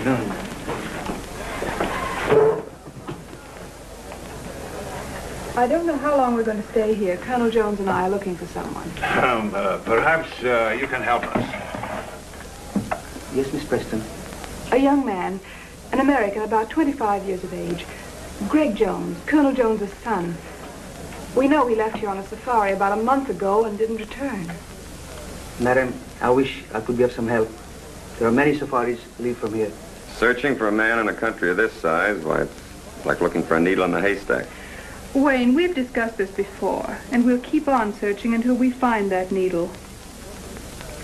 afternoon. I don't know how long we're going to stay here. Colonel Jones and I are looking for someone. Perhaps you can help us. Yes, Miss Preston. A young man, an American, about 25 years of age. Greg Jones, Colonel Jones's son. We know he left here on a safari about a month ago and didn't return. Madam, I wish I could be of some help. There are many safaris leave from here. Searching for a man in a country of this size, why, it's like looking for a needle in a haystack. Wayne, we've discussed this before, and we'll keep on searching until we find that needle.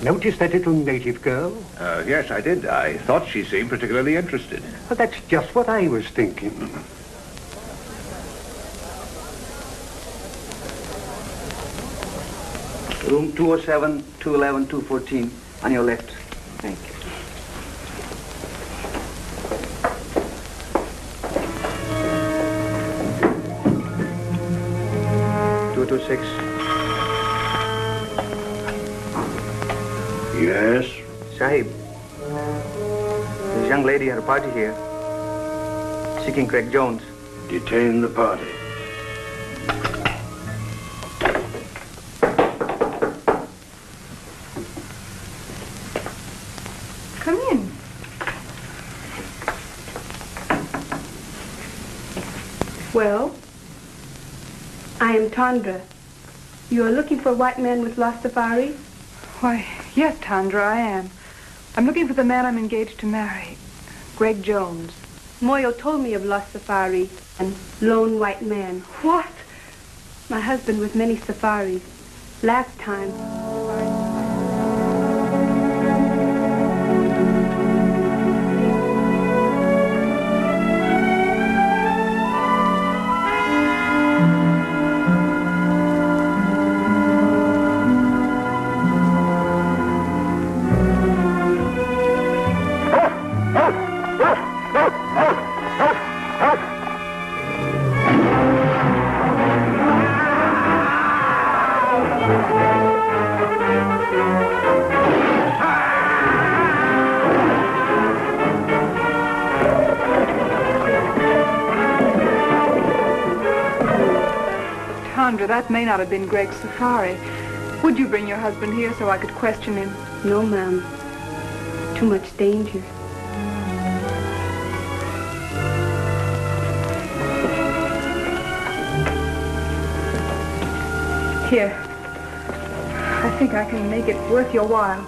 Notice that little native girl? Yes, I did. I thought she seemed particularly interested. Well, that's just what I was thinking. Room 207, 211, 214, on your left. Thank you. Six. Yes? Sahib, this young lady had a party here, seeking Greg Jones. Detain the party. Come in. Well, I am Tandra. You are looking for a white man with lost safari? Why, yes, Tandra, I am. I'm looking for the man I'm engaged to marry, Greg Jones. Moyo told me of lost safari and lone white man. What? My husband with many safaris. Last time. Tandra, that may not have been Greg's safari. Would you bring your husband here so I could question him? No, ma'am. Too much danger. Here. I think I can make it worth your while.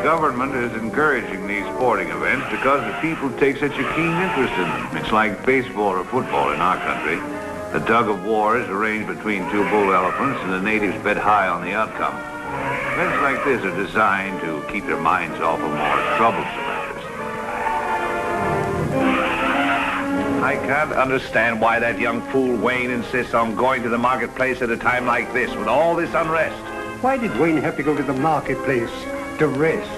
Government is encouraging these sporting events because the people take such a keen interest in them. It's like baseball or football in our country. The tug of war is arranged between two bull elephants and the natives bet high on the outcome. Events like this are designed to keep their minds off of more troublesome matters. I can't understand why that young fool Wayne insists on going to the marketplace at a time like this with all this unrest. Why did Wayne have to go to the marketplace to rest?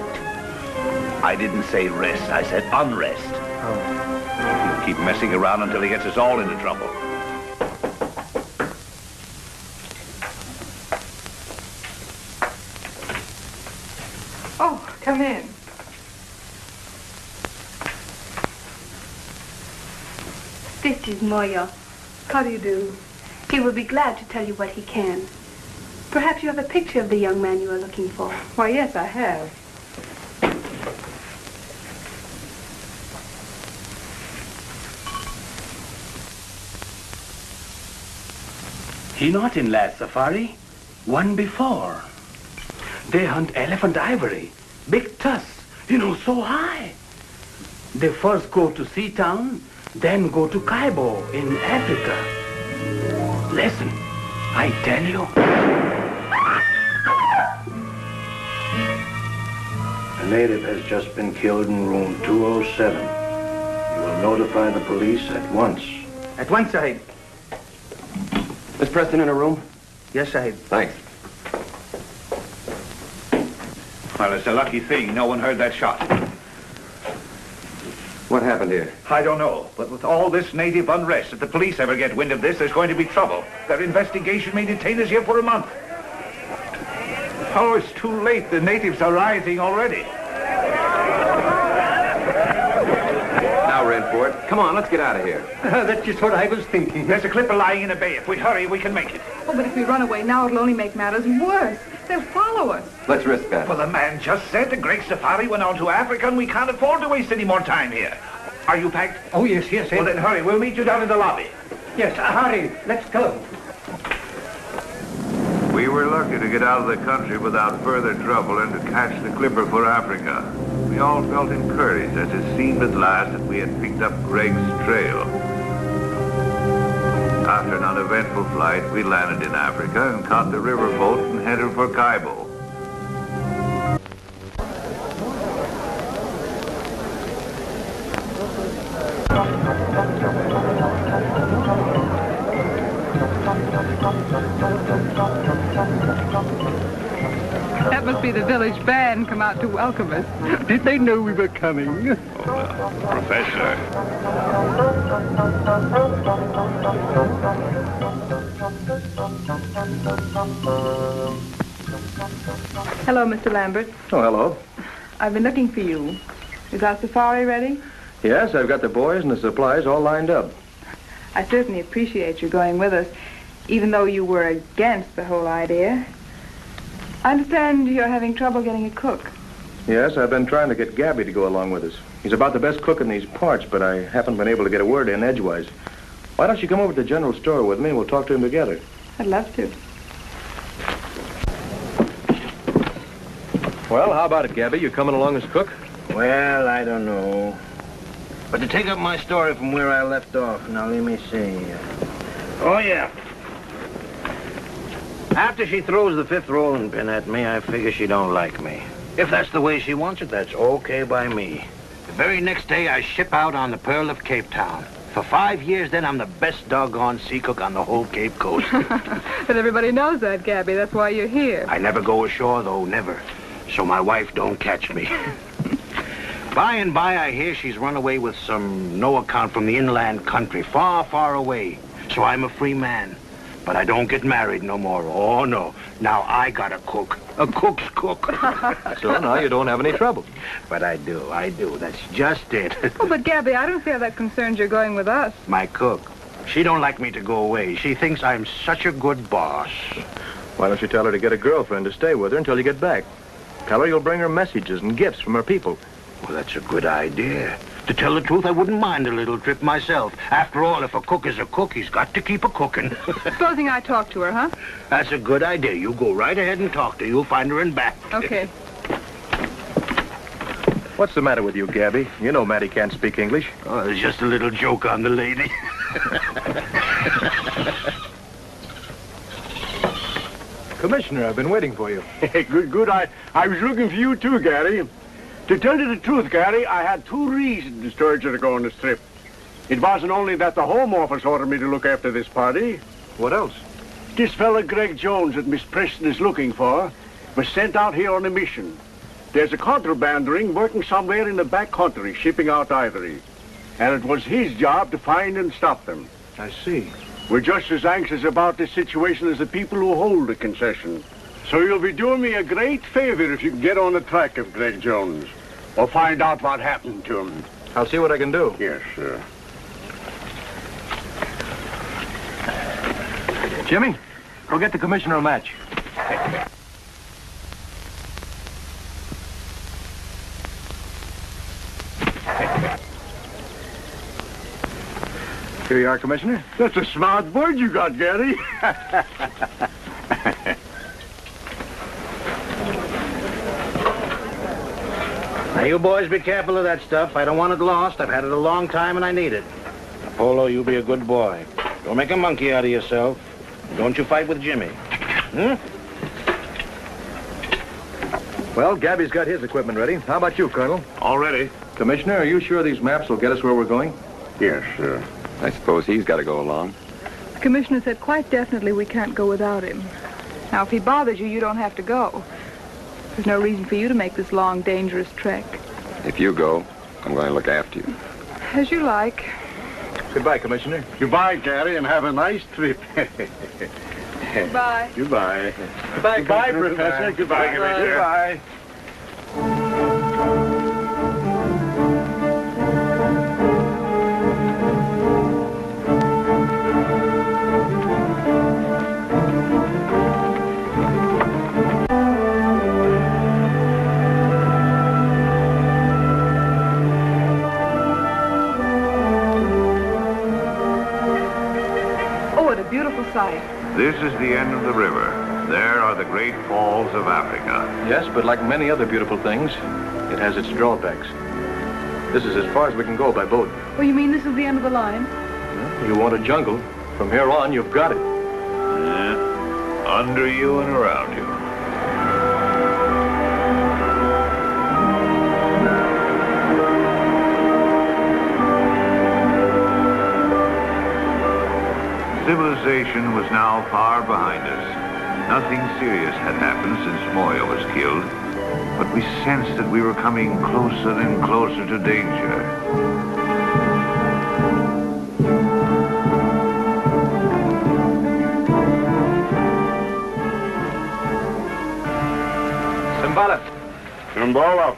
I didn't say rest, I said unrest. Oh. He'll keep messing around until he gets us all into trouble. Oh, come in. This is Moyo. How do you do? He will be glad to tell you what he can. Perhaps you have a picture of the young man you are looking for. Why, yes, I have. He not in last safari, one before. They hunt elephant ivory, big tusks, so high. They first go to Seatown, then go to Kaibo in Africa. Listen, I tell you. A native has just been killed in room 207. Notify the police at once. At once, Sahib. Miss Preston in a room? Yes, Sahib. Thanks. Well, it's a lucky thing no one heard that shot. What happened here? I don't know, but with all this native unrest, if the police ever get wind of this, there's going to be trouble. Their investigation may detain us here for a month. Oh, it's too late. The natives are rising already. Now, Renford, come on, let's get out of here. That's just what I was thinking. There's a clipper lying in a bay. If we hurry, we can make it. Oh, but if we run away now, it'll only make matters worse. They'll follow us. Let's risk that. Well, the man just said the Great Safari went on to Africa, and we can't afford to waste any more time here. Are you packed? Oh, yes, yes, Well, yes. then hurry. We'll meet you down in the lobby. Yes, hurry. Let's go. We were lucky to get out of the country without further trouble and to catch the clipper for Africa. We all felt encouraged as it seemed at last that we had picked up Greg's trail. After an uneventful flight, we landed in Africa and caught the riverboat and headed for Kaibo. That must be the village band come out to welcome us. Did they know we were coming? Professor. Hello, Mr. Lambert. Oh, hello. I've been looking for you. Is our safari ready? Yes, I've got the boys and the supplies all lined up. I certainly appreciate you going with us, even though you were against the whole idea. I understand you're having trouble getting a cook. Yes, I've been trying to get Gabby to go along with us. He's about the best cook in these parts, but I haven't been able to get a word in edgewise. Why don't you come over to the general store with me and we'll talk to him together? I'd love to. Well, how about it, Gabby? You coming along as cook? Well, I don't know. But to take up my story from where I left off, now let me see. Oh, yeah. After she throws the 5th rolling pin at me, I figure she don't like me. If that's the way she wants it, that's okay by me. The very next day, I ship out on the Pearl of Cape Town. For 5 years, then, I'm the best doggone sea cook on the whole Cape Coast. But everybody knows that, Gabby. That's why you're here. I never go ashore, though, never. So my wife don't catch me. By and by, I hear she's run away with some no account from the inland country, far, far away. So I'm a free man. But I don't get married no more. Oh, no. Now I got a cook. A cook's cook. So now you don't have any trouble. But I do. That's just it. Oh, but Gabby, I don't see how that concerns your going with us. My cook. She don't like me to go away. She thinks I'm such a good boss. Why don't you tell her to get a girlfriend to stay with her until you get back? Tell her you'll bring her messages and gifts from her people. Well, that's a good idea. To tell the truth, I wouldn't mind a little trip myself. After all, if a cook is a cook, he's got to keep a cooking. Supposing I talk to her, huh? That's a good idea. You go right ahead and talk to her. You'll find her in back. Okay. What's the matter with you, Gabby? You know Matty can't speak English. Oh, there's just a little joke on the lady. Commissioner, I've been waiting for you. Good. I was looking for you too, Gary. To tell you the truth, Gary, I had 2 reasons to stir you to go on this trip. It wasn't only that the Home Office ordered me to look after this party. What else? This fella Greg Jones that Miss Preston is looking for was sent out here on a mission. There's a contraband ring working somewhere in the back country, shipping out ivory. And it was his job to find and stop them. I see. We're just as anxious about this situation as the people who hold the concession. So you'll be doing me a great favor if you can get on the track of Greg Jones. Or find out what happened to him. I'll see what I can do. Yes, sir. Jimmy, go get the commissioner a match. Here you are, Commissioner. That's a smart bird you got, Gary. Now, you boys be careful of that stuff. I don't want it lost. I've had it a long time and I need it. Apollo, you be a good boy. Don't make a monkey out of yourself. Don't you fight with Jimmy. Well, Gabby's got his equipment ready. How about you, Colonel? All ready. Commissioner, are you sure these maps will get us where we're going? Yes, I suppose he's got to go along. The commissioner said quite definitely we can't go without him. Now, if he bothers you, you don't have to go. There's no reason for you to make this long, dangerous trek. If you go, I'm going to look after you. As you like. Goodbye, Commissioner. Goodbye, Gary, and have a nice trip. Goodbye. Goodbye. Goodbye, Goodbye, Professor. Goodbye, Commissioner. Goodbye. Oh, what a beautiful sight. This is the end of the river. There are the great falls of Africa. Yes, but like many other beautiful things, it has its drawbacks. This is as far as we can go by boat. Oh, you mean this is the end of the line? You want a jungle. From here on, you've got it. Yeah. Under you and around you. Civilization was now far behind us. Nothing serious had happened since Moya was killed, but we sensed that we were coming closer and closer to danger. Simbala.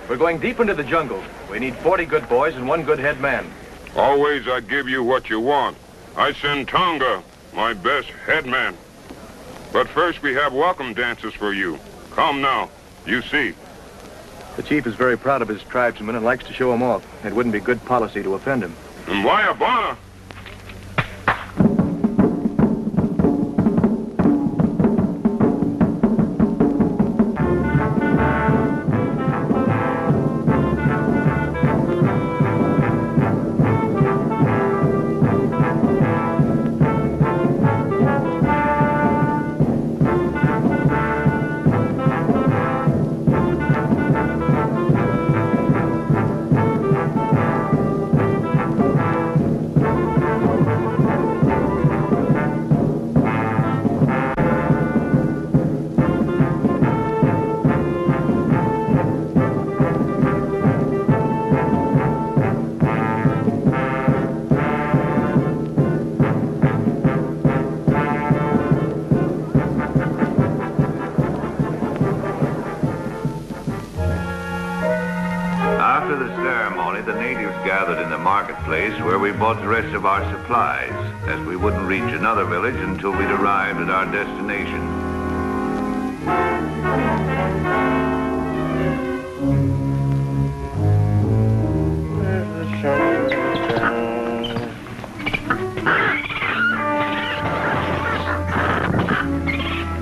We're going deep into the jungle. We need 40 good boys and 1 good head man. Always I give you what you want. I send Tonga, my best headman. But first we have welcome dances for you. Come now, you see. The chief is very proud of his tribesmen and likes to show them off. It wouldn't be good policy to offend him. And Wayabana. After the ceremony, the natives gathered in the marketplace where we bought the rest of our supplies, as we wouldn't reach another village until we'd arrived at our destination.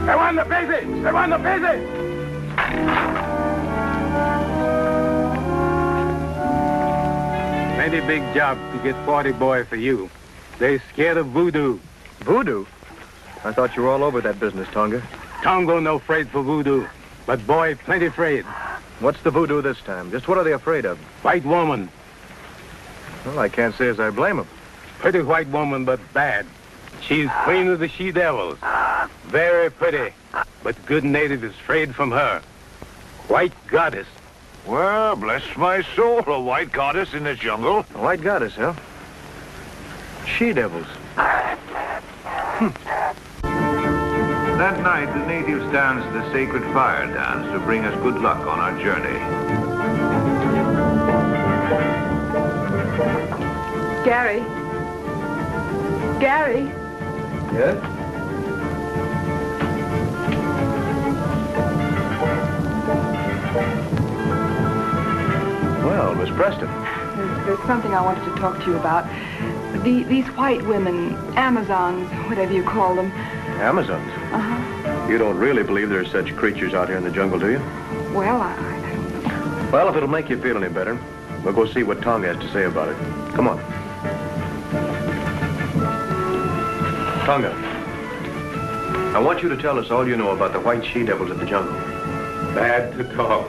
They want the busy! They want the busy! Plenty big job to get 40 boy for you. They scared of voodoo. Voodoo? I thought you were all over that business, Tonga. Tongo no afraid for voodoo, but boy plenty afraid. What's the voodoo this time? Just what are they afraid of? White woman. Well, I can't say as I blame them. Pretty white woman, but bad. She's queen of the she-devils. Very pretty, but good native is afraid from her. White goddess. Well, bless my soul, a white goddess in the jungle. A white goddess, huh? She-devils. That night, the natives danced the sacred fire dance to bring us good luck on our journey. Gary. Gary. Yes? Well, Miss Preston. There's something I wanted to talk to you about. These white women, Amazons, whatever you call them. Amazons? Uh-huh. You don't really believe there's such creatures out here in the jungle, do you? Well, I don't know. Well, if it'll make you feel any better, we'll go see what Tonga has to say about it. Come on. Tonga, I want you to tell us all you know about the white she-devils of the jungle. Bad to talk.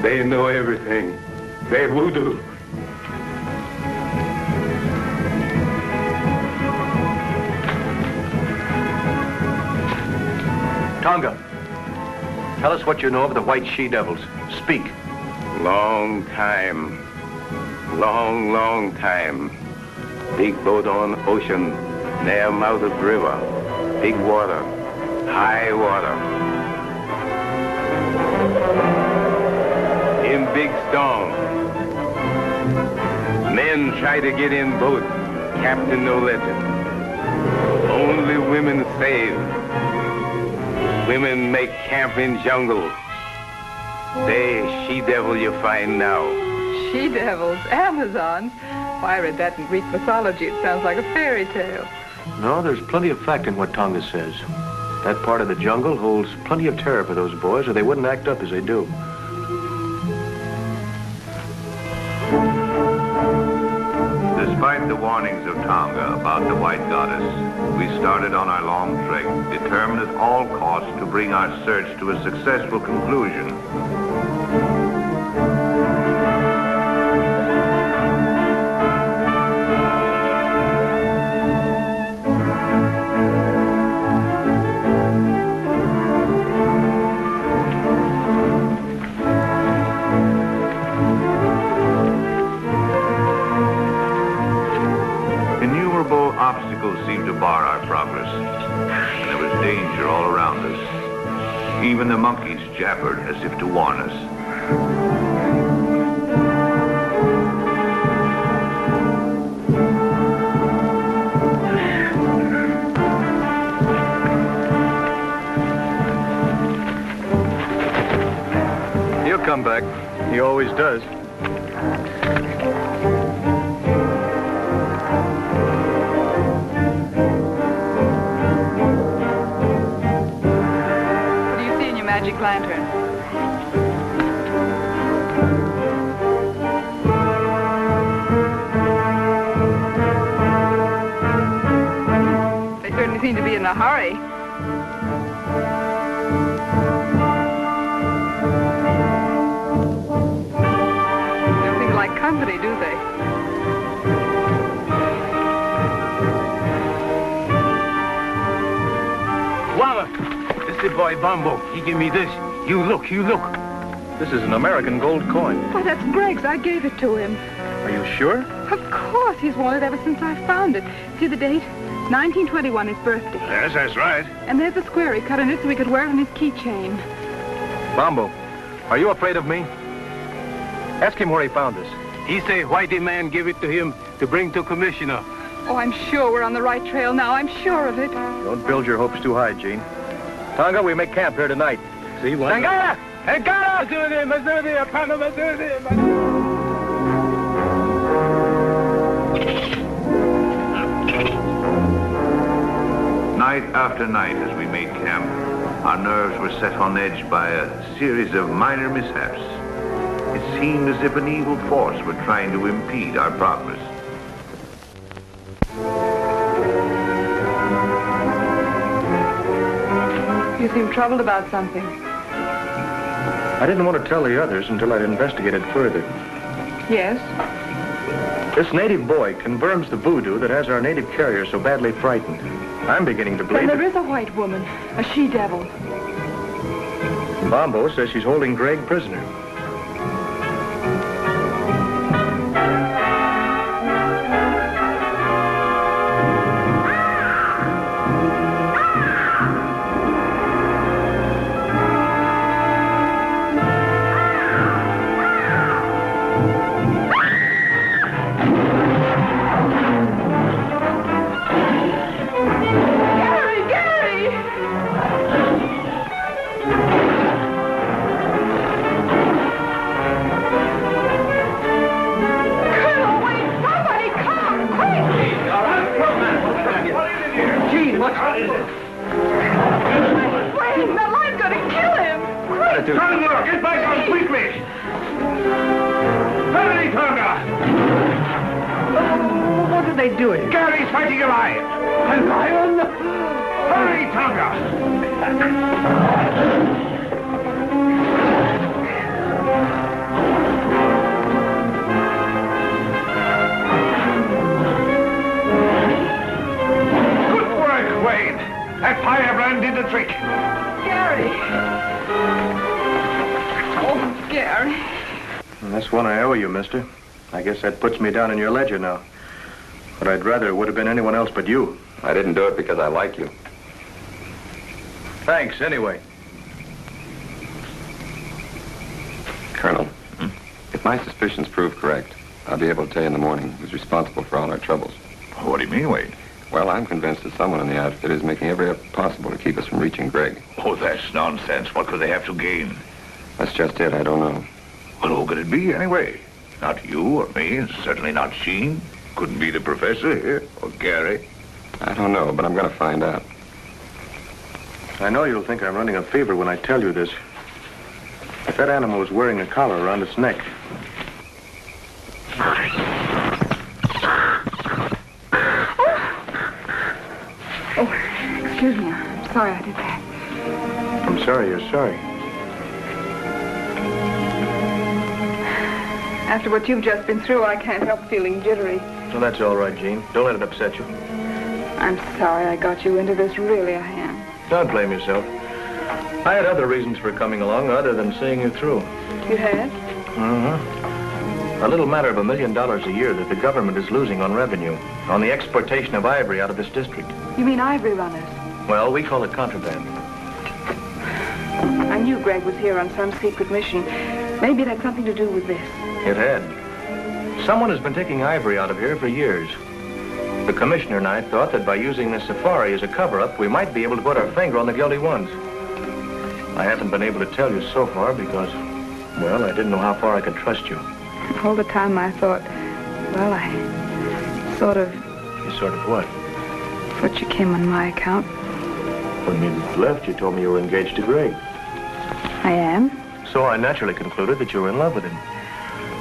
They know everything. They voodoo. Tonga, tell us what you know of the white she-devils. Speak. Long time. Long time. Big boat on ocean, near mouth of river. Big water, high water. In big storm. Men try to get in boat. Captain no let it. Only women save. Women make camp in jungle. They she-devil you find now. She-devils, Amazons. Why, I read that in Greek mythology. It sounds like a fairy tale. No, there's plenty of fact in what Tonga says. That part of the jungle holds plenty of terror for those boys, or they wouldn't act up as they do. Despite the warnings of Tonga about the White Goddess, we started on our long trek, determined at all costs to bring our search to a successful conclusion. Obstacles seemed to bar our progress. There was danger all around us. Even the monkeys jabbered as if to warn us. He'll come back. He always does. Magic lantern. They certainly seem to be in a hurry. They don't seem to like company, do they? Walla! The boy Bambo, he give me this. You look. This is an American gold coin. Why, that's Greg's. I gave it to him. Are you sure? Of course. He's wanted ever since I found it. See the date? 1921, his birthday. Yes, that's right. And there's a square he cut in it so he could wear it on his keychain. Bambo, are you afraid of me? Ask him where he found this. He say whitey man give it to him to bring to commissioner. Oh, I'm sure we're on the right trail now. I'm sure of it. Don't build your hopes too high, Gene. Tonga, we make camp here tonight. See what? Tangara! Tangara! Night after night as we made camp, our nerves were set on edge by a series of minor mishaps. It seemed as if an evil force were trying to impede our progress. You seem troubled about something. I didn't want to tell the others until I'd investigated further. Yes? This native boy confirms the voodoo that has our native carrier so badly frightened. I'm beginning to believe Then there is a white woman, a she-devil. Bambo says she's holding Greg prisoner. Gary. And that's one I owe you, mister. I guess that puts me down in your ledger now. But I'd rather it would have been anyone else but you. I didn't do it because I like you. Thanks, anyway. Colonel, if my suspicions prove correct, I'll be able to tell you in the morning who's responsible for all our troubles. What do you mean, Wade? Well, I'm convinced that someone in the outfit is making every effort possible to keep us from reaching Greg. Oh, that's nonsense. What could they have to gain? That's just it. I don't know. Well, who could it be, anyway? Not you or me, and certainly not Sheen. Couldn't be the professor here, or Gary. I don't know, but I'm going to find out. I know you'll think I'm running a fever when I tell you this. If that animal was wearing a collar around its neck. Oh, excuse me. I'm sorry I did that. I'm sorry you're sorry. After what you've just been through, I can't help feeling jittery. Well, that's all right, Jean. Don't let it upset you. I'm sorry I got you into this. Really, I am. Don't blame yourself. I had other reasons for coming along other than seeing you through. You had? A little matter of $1 million a year that the government is losing on revenue, on the exportation of ivory out of this district. You mean ivory runners? Well, we call it contraband. I knew Greg was here on some secret mission. Maybe it had something to do with this. It had. Someone has been taking ivory out of here for years. The commissioner and I thought that by using this safari as a cover-up, we might be able to put our finger on the guilty ones. I haven't been able to tell you so far because, well, I didn't know how far I could trust you. All the time I thought, well, I sort of... You sort of what? Thought you came on my account. When you left, you told me you were engaged to Greg. I am? So I naturally concluded that you were in love with him.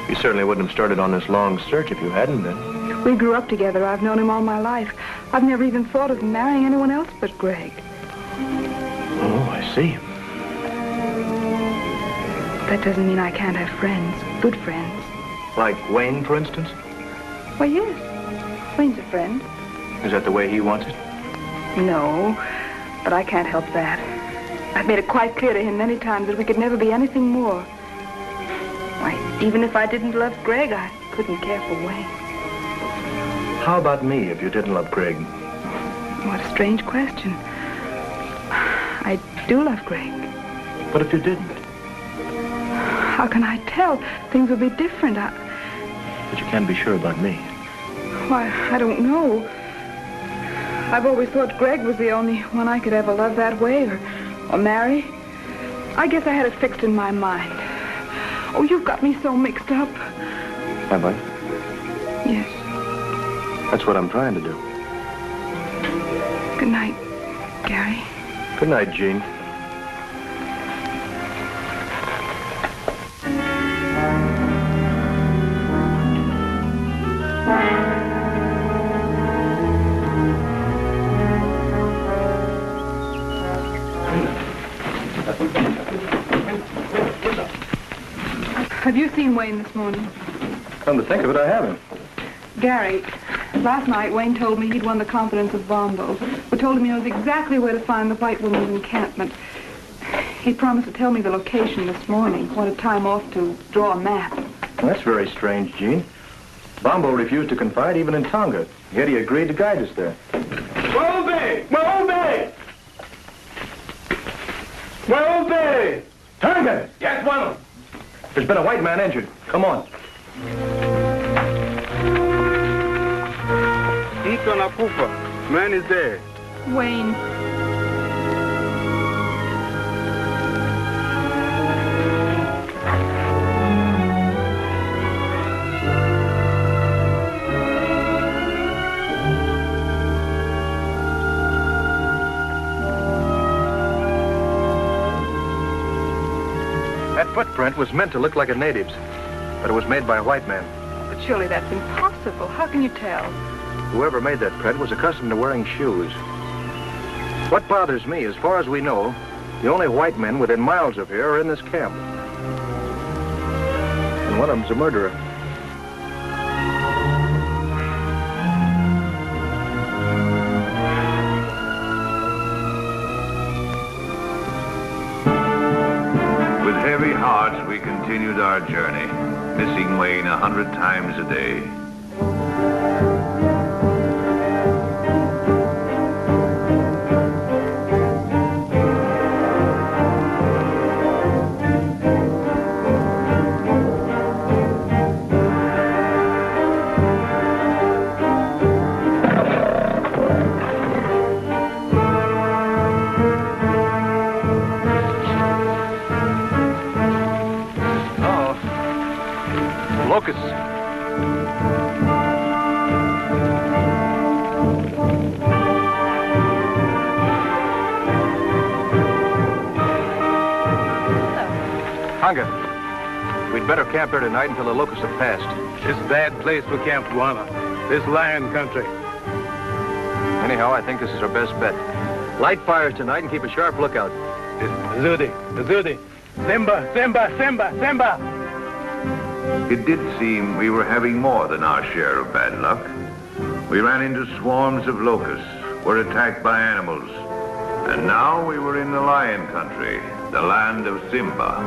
You certainly wouldn't have started on this long search if you hadn't been. We grew up together. I've known him all my life. I've never even thought of marrying anyone else but Greg. Oh, I see. That doesn't mean I can't have friends. Good friends. Like Wayne, for instance? Well, yes. Wayne's a friend. Is that the way he wants it? No, but I can't help that. I've made it quite clear to him many times that we could never be anything more. Why, even if I didn't love Greg, I couldn't care for Wayne. How about me if you didn't love Greg? What a strange question. I do love Greg. But if you didn't? How can I tell? Things would be different. But you can't be sure about me. Why, I don't know. I've always thought Greg was the only one I could ever love that way or marry. I guess I had it fixed in my mind. Oh, you've got me so mixed up. Have I? Yes. That's what I'm trying to do. Good night, Gary. Good night, Jean. Have you seen Wayne this morning? Come to think of it, I haven't. Gary, last night Wayne told me he'd won the confidence of Bombo, who told him he knows exactly where to find the white woman's encampment. He promised to tell me the location this morning. Wanted time off to draw a map. Well, that's very strange, Jean. Bombo refused to confide even in Tonga, yet he agreed to guide us there. Welby! Welby! Welby! Tonga! Yes, one. There's been a white man injured. Come on. Iko nakufa. Man is dead. Wayne. That footprint was meant to look like a native's, but it was made by a white man. But surely that's impossible. How can you tell? Whoever made that print was accustomed to wearing shoes. What bothers me, as far as we know, the only white men within miles of here are in this camp. And one of them's a murderer. With heavy hearts, we continued our journey, missing Wayne 100 times a day. Locusts. Tonga, we'd better camp here tonight until the locusts have passed. This is a bad place for Camp Guana. This lion country. Anyhow, I think this is our best bet. Light fires tonight and keep a sharp lookout. Zudi. Simba. It did seem we were having more than our share of bad luck. We ran into swarms of locusts, were attacked by animals, and now we were in the lion country, the land of Simba.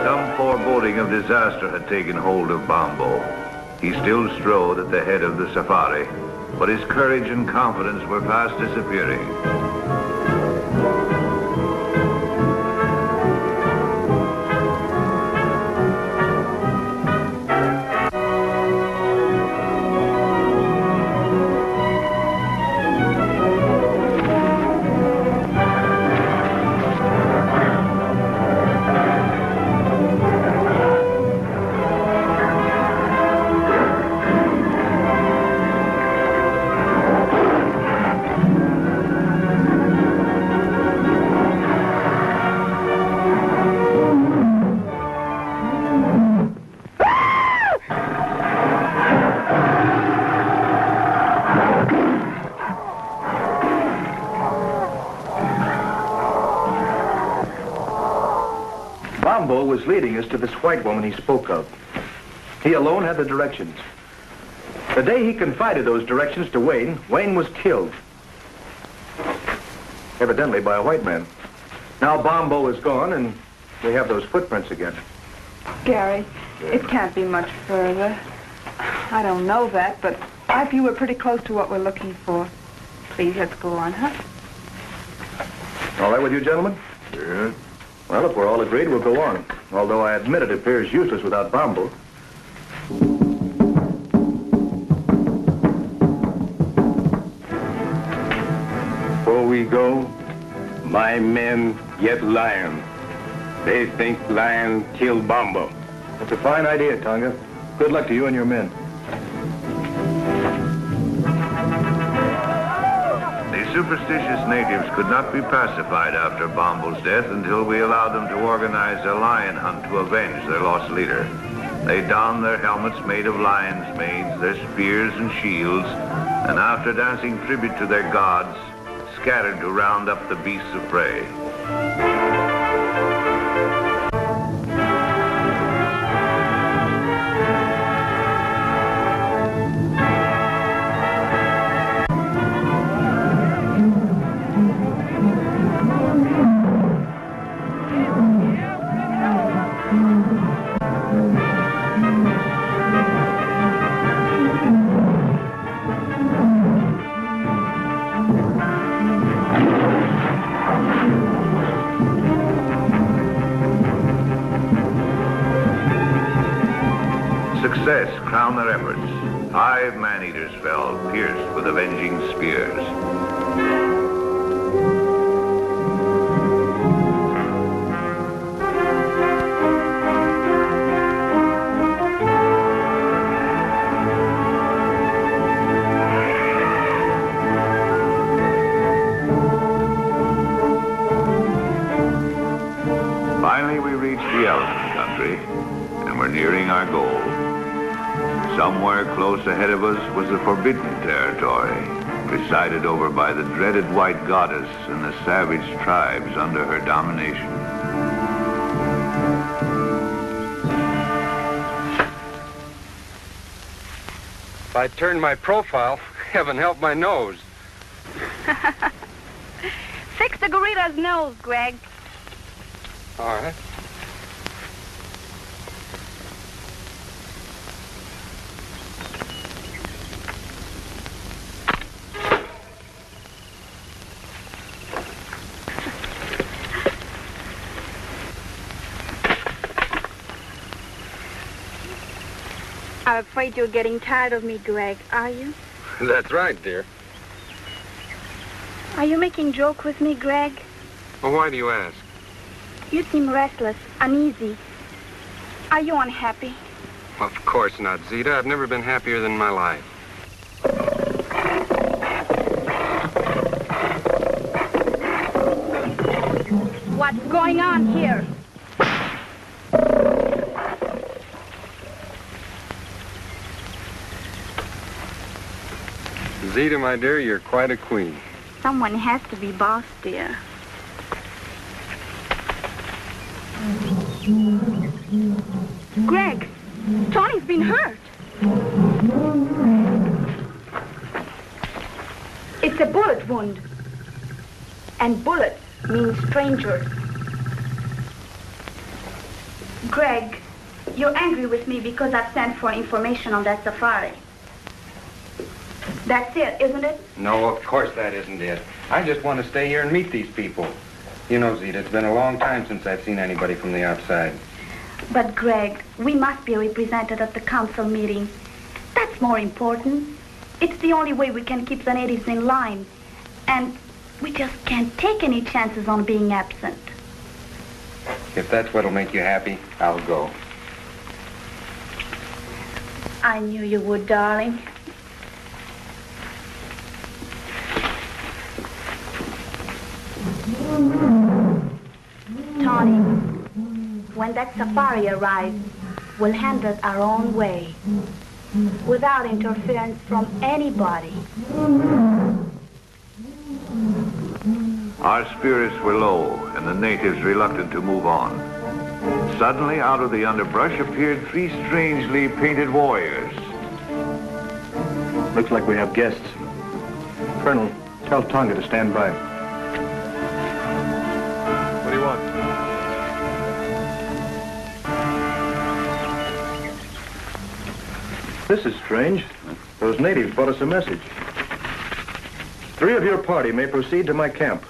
Some foreboding of disaster had taken hold of Bombo. He still strode at the head of the safari, but his courage and confidence were fast disappearing. Bombo was leading us to this white woman he spoke of. He alone had the directions. The day he confided those directions to Wayne, Wayne was killed. Evidently by a white man. Now Bombo is gone, and we have those footprints again. Gary, it can't be much further. I don't know that, but I feel we're pretty close to what we're looking for. Please, let's go on, huh? All right with you, gentlemen? Yeah. Well, if we're all agreed, we'll go on. Although I admit it appears useless without Bombo. Before we go, my men get lion. They think lion killed Bombo. That's a fine idea, Tonga. Good luck to you and your men. The superstitious natives could not be pacified after Bombo's death until we allowed them to organize a lion hunt to avenge their lost leader. They donned their helmets made of lions' manes, their spears and shields, and after dancing tribute to their gods, scattered to round up the beasts of prey. Success crowned their efforts. 5 man-eaters fell, pierced with avenging spears. Finally, we reached the elephant country, and we're nearing our goal. Somewhere close ahead of us was the forbidden territory, presided over by the dreaded white goddess and the savage tribes under her domination. If I turn my profile, heaven help my nose. 6 Fix the gorilla's nose, Greg. All right. I'm afraid you're getting tired of me, Greg, are you? That's right, dear. Are you making joke with me, Greg? Well, why do you ask? You seem restless, uneasy. Are you unhappy? Of course not, Zita. I've never been happier than my life. What's going on here? Zita, my dear, you're quite a queen. Someone has to be boss, dear. Greg, Tony's been hurt. It's a bullet wound. And bullets mean strangers. Greg, you're angry with me because I've sent for information on that safari. That's it, isn't it? No, of course that isn't it. I just want to stay here and meet these people. You know, Zita, it's been a long time since I've seen anybody from the outside. But, Greg, we must be represented at the council meeting. That's more important. It's the only way we can keep the natives in line. And we just can't take any chances on being absent. If that's what'll make you happy, I'll go. I knew you would, darling. Tony, when that safari arrives, we'll handle it our own way, without interference from anybody. Our spirits were low, and the natives reluctant to move on. Suddenly, out of the underbrush appeared three strangely painted warriors. Looks like we have guests. Colonel, tell Tonga to stand by. What do you want? This is strange. Those natives brought us a message. 3 of your party may proceed to my camp,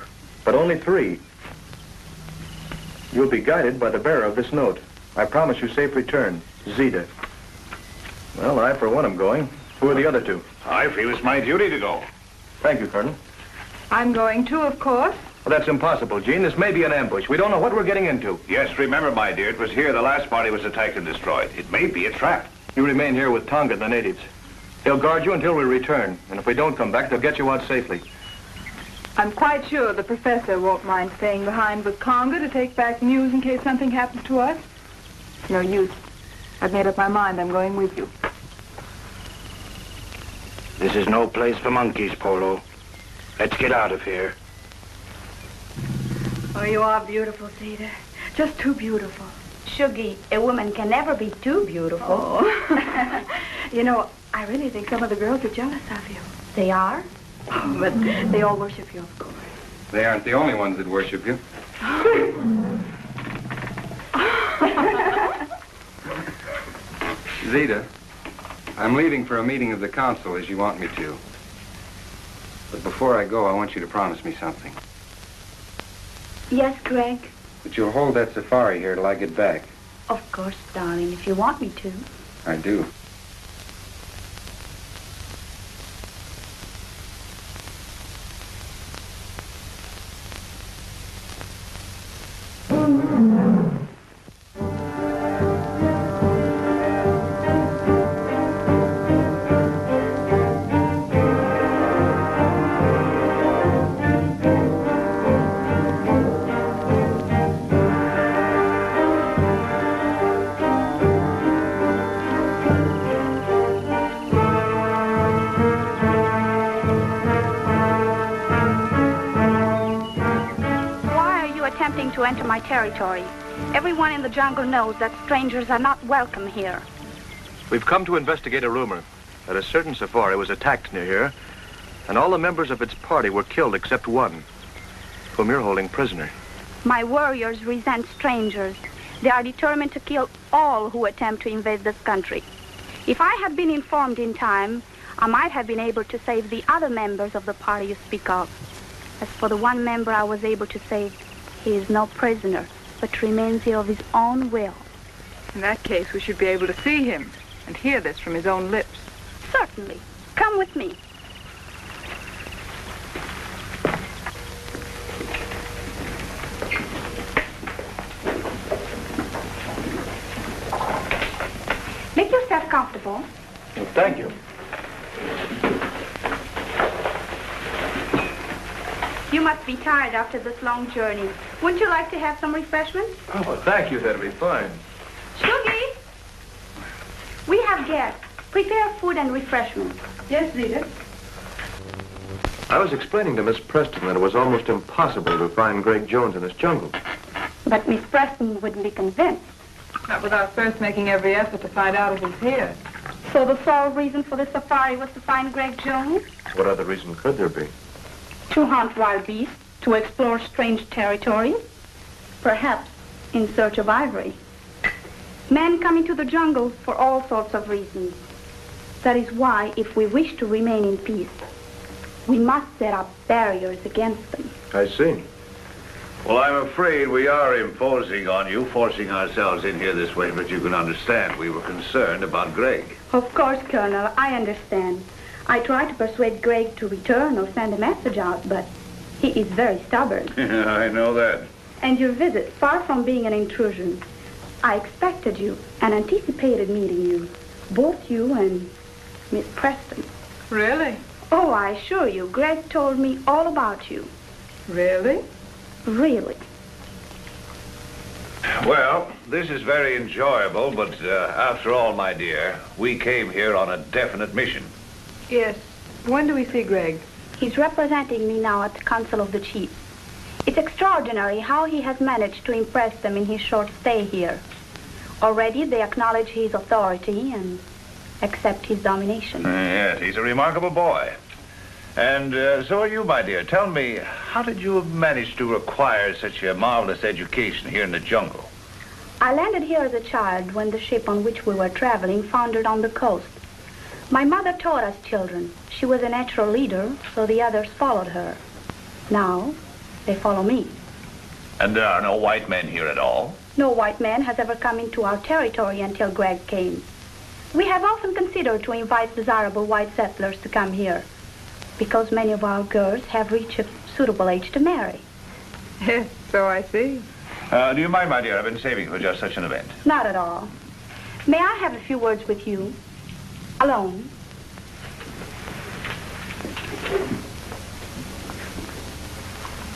but only 3. You'll be guided by the bearer of this note. I promise you safe return. Zita. Well, I, for one, am going. Who are the other 2? I feel it's my duty to go. Thank you, Colonel. I'm going too, of course. Well, that's impossible, Jean. This may be an ambush. We don't know what we're getting into. Yes, remember, my dear, it was here the last party was attacked and destroyed. It may be a trap. You remain here with Tonga and the natives. They'll guard you until we return. And if we don't come back, they'll get you out safely. I'm quite sure the professor won't mind staying behind with Conga to take back news in case something happens to us. No use. I've made up my mind. I'm going with you. This is no place for monkeys, Polo. Let's get out of here. Oh, you are beautiful, Zita. Just too beautiful. Shuggy, a woman can never be too beautiful. Oh. You know, I really think some of the girls are jealous of you. They are? Oh, but they all worship you, of course. They aren't the only ones that worship you. Zita, I'm leaving for a meeting of the council as you want me to. But before I go, I want you to promise me something. Yes, Greg? That you'll hold that safari here till I get back. Of course, darling, if you want me to. I do. To enter my territory. Everyone in the jungle knows that strangers are not welcome here. We've come to investigate a rumor that a certain safari was attacked near here, and all the members of its party were killed except one. whom you're holding prisoner. My warriors resent strangers. They are determined to kill all who attempt to invade this country. If I had been informed in time, I might have been able to save the other members of the party you speak of. As for the one member I was able to save, he is no prisoner, but remains here of his own will. In that case, we should be able to see him and hear this from his own lips. Certainly. Come with me. Make yourself comfortable. Well, thank you. You must be tired after this long journey. Wouldn't you like to have some refreshment? Oh, thank you. That'll be fine. Shuggy! We have guests. Prepare food and refreshment. Yes, Zita. I was explaining to Miss Preston that it was almost impossible to find Greg Jones in this jungle. But Miss Preston wouldn't be convinced. Not without first making every effort to find out if he's here. So the sole reason for the safari was to find Greg Jones? What other reason could there be? To hunt wild beasts, to explore strange territory, perhaps in search of ivory. Men come into the jungle for all sorts of reasons. That is why, if we wish to remain in peace, we must set up barriers against them. I see. Well, I'm afraid we are imposing on you, forcing ourselves in here this way, but you can understand we were concerned about Greg. Of course, Colonel, I understand. I tried to persuade Greg to return or send a message out, but he is very stubborn. I know that. And your visit, far from being an intrusion, I expected you and anticipated meeting you, both you and Miss Preston. Really? Oh, I assure you, Greg told me all about you. Really? Really. Well, this is very enjoyable, but after all, my dear, we came here on a definite mission. Yes. When do we see Greg? He's representing me now at the Council of the Chiefs. It's extraordinary how he has managed to impress them in his short stay here. Already they acknowledge his authority and accept his domination. Yes, he's a remarkable boy. And so are you, my dear. Tell me, how did you manage to acquire such a marvelous education here in the jungle? I landed here as a child when the ship on which we were traveling foundered on the coast. My mother taught us children. She was a natural leader, so the others followed her. Now, they follow me. And there are no white men here at all? No white man has ever come into our territory until Greg came. We have often considered to invite desirable white settlers to come here, because many of our girls have reached a suitable age to marry. Yes, so I see. Do you mind, my dear? I've been saving for just such an event. Not at all. May I have a few words with you? Alone.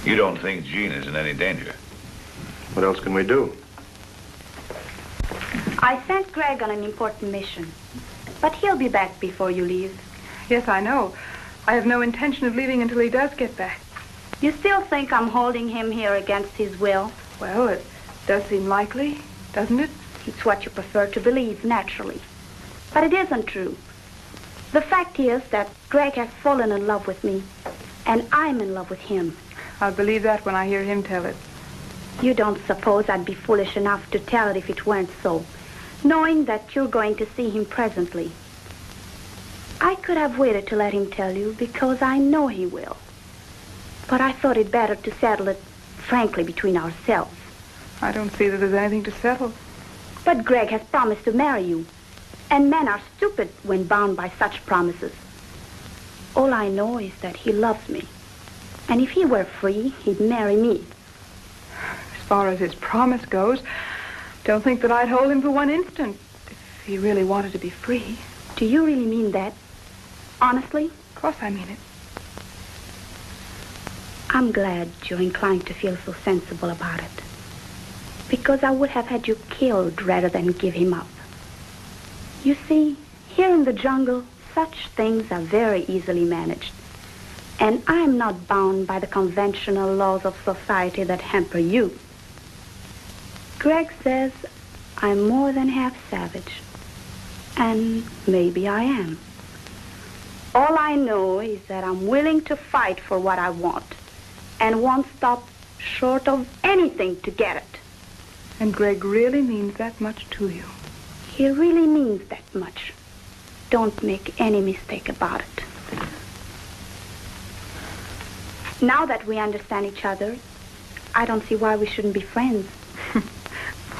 You don't think Jean is in any danger? What else can we do? I sent Greg on an important mission, but he'll be back before you leave. Yes, I know. I have no intention of leaving until he does get back. You still think I'm holding him here against his will? Well, it does seem likely, doesn't it? It's what you prefer to believe, naturally. But it isn't true. The fact is that Greg has fallen in love with me, and I'm in love with him. I'll believe that when I hear him tell it. You don't suppose I'd be foolish enough to tell it if it weren't so, knowing that you're going to see him presently. I could have waited to let him tell you because I know he will. But I thought it better to settle it frankly between ourselves. I don't see that there's anything to settle. But Greg has promised to marry you, and men are stupid when bound by such promises. All I know is that he loves me, and if he were free, he'd marry me. As far as his promise goes, don't think that I'd hold him for one instant if he really wanted to be free. Do you really mean that? Honestly? Of course I mean it. I'm glad you're inclined to feel so sensible about it, because I would have had you killed rather than give him up. You see, here in the jungle, such things are very easily managed. And I'm not bound by the conventional laws of society that hamper you. Greg says I'm more than half savage. And maybe I am. All I know is that I'm willing to fight for what I want. and won't stop short of anything to get it. And Greg really means that much to you. He really means that much. Don't make any mistake about it. Now that we understand each other, I don't see why we shouldn't be friends.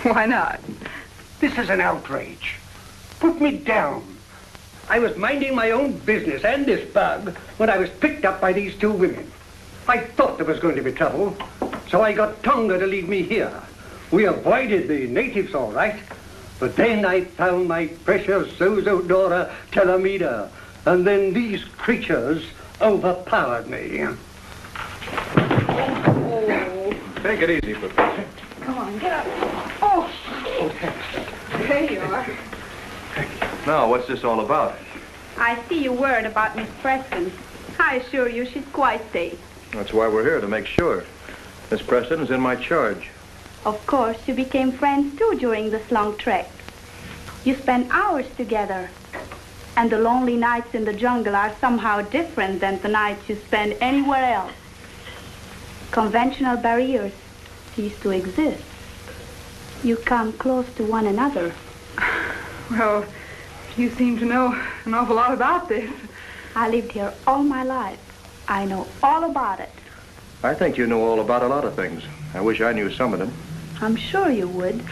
Why not? This is an outrage. Put me down. I was minding my own business and this bug when I was picked up by these two women. I thought there was going to be trouble, so I got Tonga to lead me here. We avoided the natives all right, but then I found my precious Zozodora Telemida, and then these creatures overpowered me. Take it easy, Professor. Come on, get up. Oh, there you are. Now, what's this all about? I see you worried about Miss Preston. I assure you she's quite safe. That's why we're here, to make sure. Miss Preston is in my charge. Of course, you became friends too during this long trek. You spent hours together. And the lonely nights in the jungle are somehow different than the nights you spend anywhere else. Conventional barriers cease to exist. You come close to one another. Well, you seem to know an awful lot about this. I lived here all my life. I know all about it. I think you know all about a lot of things. I wish I knew some of them. I'm sure you would.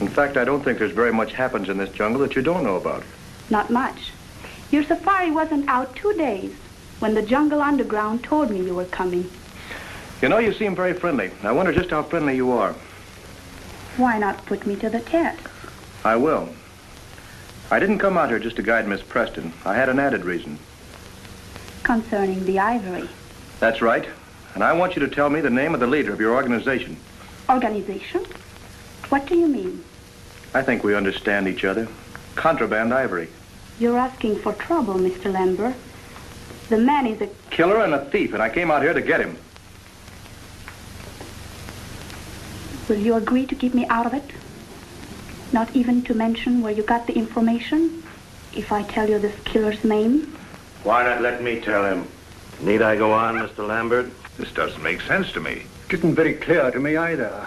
In fact, I don't think there's very much happens in this jungle that you don't know about. Not much. Your safari wasn't out 2 days when the jungle underground told me you were coming. You know, you seem very friendly. I wonder just how friendly you are. Why not put me to the test? I will. I didn't come out here just to guide Miss Preston. I had an added reason. Concerning the ivory. That's right. And I want you to tell me the name of the leader of your organization. Organization? What do you mean? I think we understand each other. Contraband ivory. You're asking for trouble, Mr. Lambert. The man is a killer and a thief, and I came out here to get him. Will you agree to keep me out of it? Not even to mention where you got the information? If I tell you this killer's name? Why not let me tell him? Need I go on, Mr. Lambert? This doesn't make sense to me. Didn't very clear to me either.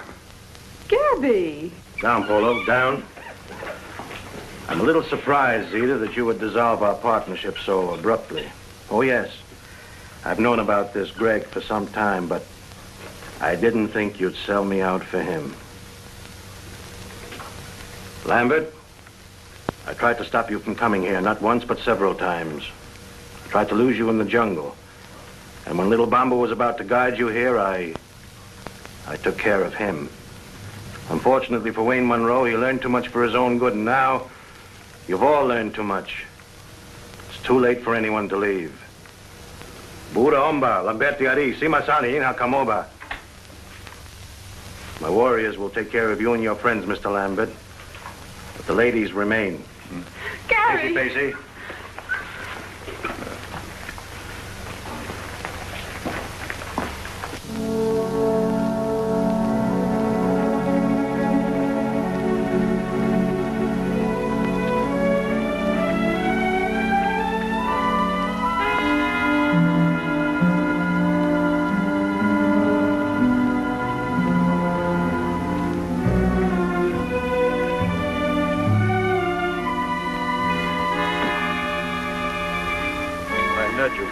Gabby! Down, Polo, down. I'm a little surprised, Zita, that you would dissolve our partnership so abruptly. Oh, yes. I've known about this Greg for some time, but I didn't think you'd sell me out for him. Lambert, I tried to stop you from coming here, not once, but several times. I tried to lose you in the jungle. And when little Bamba was about to guide you here, I took care of him. Unfortunately for Wayne Monroe, he learned too much for his own good, and now you've all learned too much. It's too late for anyone to leave. Buddha Omba, Lamberti Ari, Simasani, Ina Kamoba. My warriors will take care of you and your friends, Mr. Lambert. But the ladies remain. Gary! Pacey, Pacey.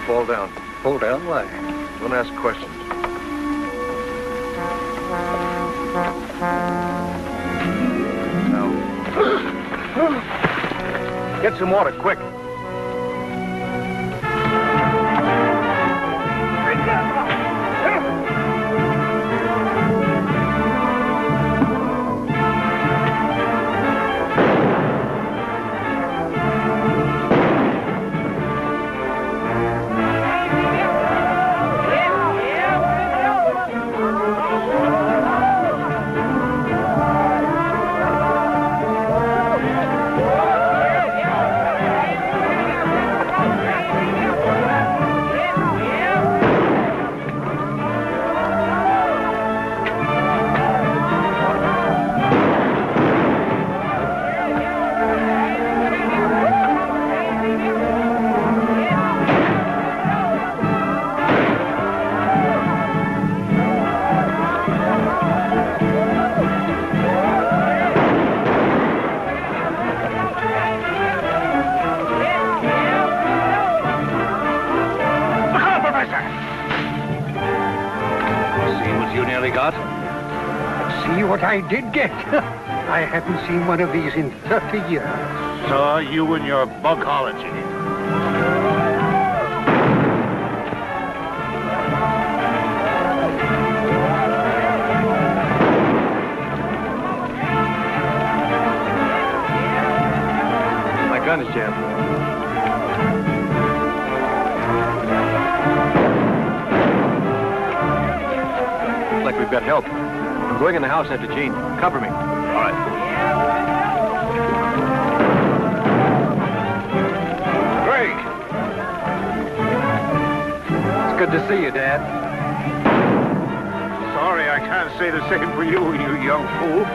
Fall down. Fall down? Why? Don't ask questions. Now. Get some water, quick. See what I did get. I haven't seen one of these in 30 years. So you and your bugology. My gun is jammed. Looks like we've got help. I'm going in the house after Jean. Cover me. All right. Greg! It's good to see you, Dad. Sorry, I can't say the same for you, you young fool.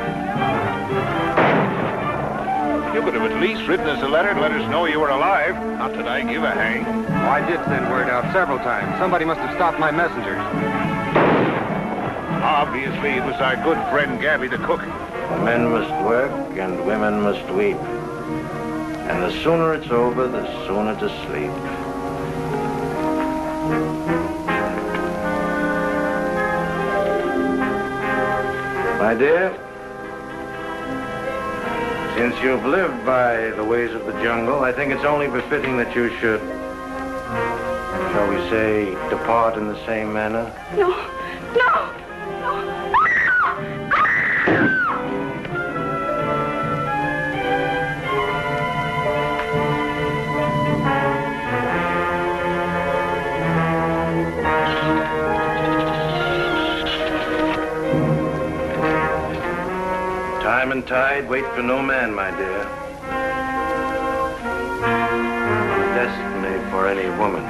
You could have at least written us a letter and let us know you were alive. Not that I give a hang. Oh, I did send word out several times. Somebody must have stopped my messengers. Obviously, it was our good friend Gabby the cook. Men must work and women must weep. And the sooner it's over, the sooner to sleep. My dear, since you've lived by the ways of the jungle, I think it's only befitting that you should, shall we say, depart in the same manner. No, no. Time and tide wait for no man, my dear. Destiny for any woman.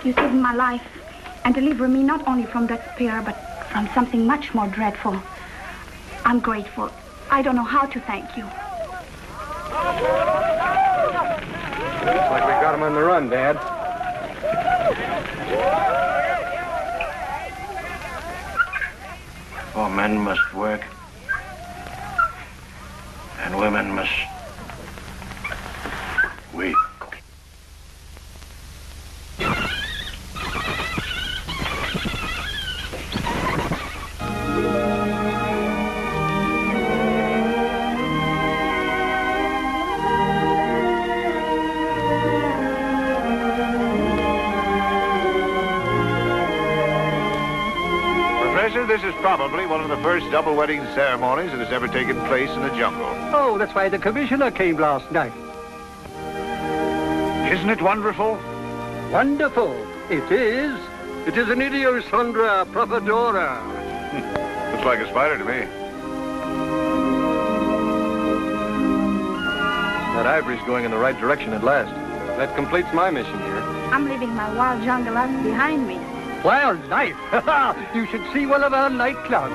You saved my life and delivered me not only from that spear, but from something much more dreadful. I'm grateful. I don't know how to thank you. Looks like we got him on the run, Dad. For men must work, and women must weep. This is probably one of the first double wedding ceremonies that has ever taken place in the jungle. Oh, that's why the commissioner came last night. Isn't it wonderful? Wonderful. It is. It is an Idiosondra Prophodora. Looks like a spider to me. That ivory's going in the right direction at last. That completes my mission here. I'm leaving my wild jungle life behind me. Wild life? You should see one of our nightclubs.